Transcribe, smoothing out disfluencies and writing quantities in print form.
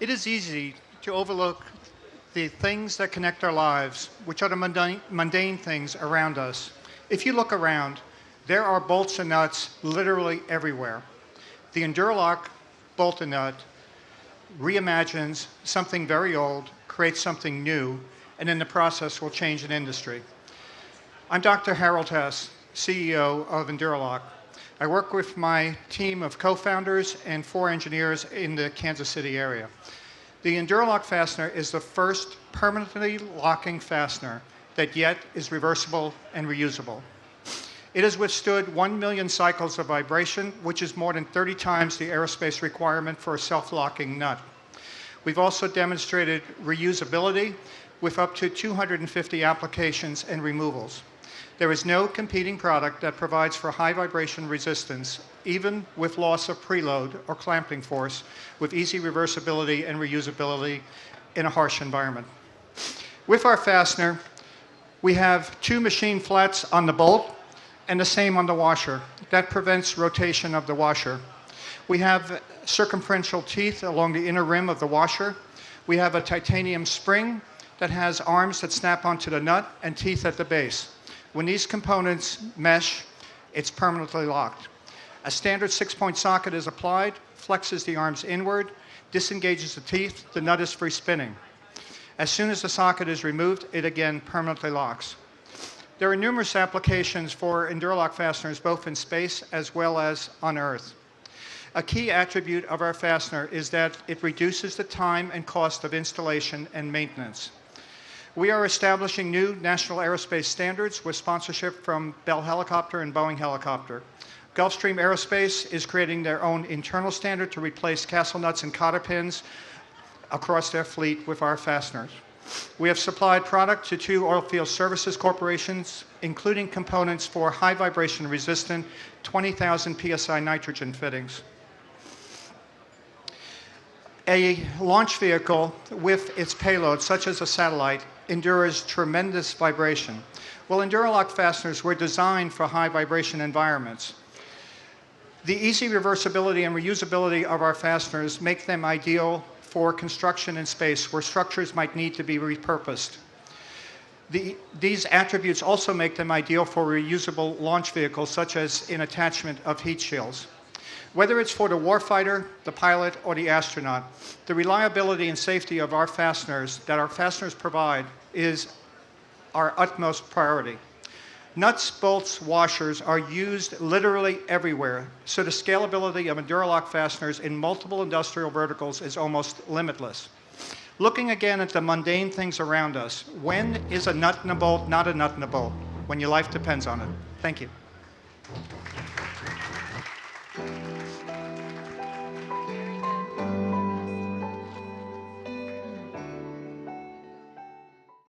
It is easy to overlook the things that connect our lives, which are the mundane things around us. If you look around, there are bolts and nuts literally everywhere. The Enduralock bolt and nut reimagines something very old, creates something new, and in the process will change an industry. I'm Dr. Harold Hess, CEO of Enduralock. I work with my team of co-founders and 4 engineers in the Kansas City area. The Enduralock fastener is the first permanently locking fastener that yet is reversible and reusable. It has withstood 1 million cycles of vibration, which is more than 30 times the aerospace requirement for a self-locking nut. We've also demonstrated reusability with up to 250 applications and removals. There is no competing product that provides for high vibration resistance, even with loss of preload or clamping force, with easy reversibility and reusability in a harsh environment. With our fastener, we have 2 machine flats on the bolt and the same on the washer. That prevents rotation of the washer. We have circumferential teeth along the inner rim of the washer. We have a titanium spring that has arms that snap onto the nut and teeth at the base. When these components mesh, it's permanently locked. A standard 6-point socket is applied, flexes the arms inward, disengages the teeth, the nut is free spinning. As soon as the socket is removed, it again permanently locks. There are numerous applications for Enduralock fasteners, both in space as well as on Earth. A key attribute of our fastener is that it reduces the time and cost of installation and maintenance. We are establishing new national aerospace standards with sponsorship from Bell Helicopter and Boeing Helicopter. Gulfstream Aerospace is creating their own internal standard to replace castle nuts and cotter pins across their fleet with our fasteners. We have supplied product to 2 oilfield services corporations, including components for high vibration resistant 20,000 psi nitrogen fittings. A launch vehicle with its payload, such as a satellite, endures tremendous vibration. Well, Enduralock fasteners were designed for high vibration environments. The easy reversibility and reusability of our fasteners make them ideal for construction in space where structures might need to be repurposed. These attributes also make them ideal for reusable launch vehicles, such as in attachment of heat shields. Whether it's for the warfighter, the pilot, or the astronaut, the reliability and safety of our fasteners provide is our utmost priority. Nuts, bolts, washers are used literally everywhere, so the scalability of Enduralock fasteners in multiple industrial verticals is almost limitless. Looking again at the mundane things around us, when is a nut and a bolt not a nut and a bolt? When your life depends on it. Thank you.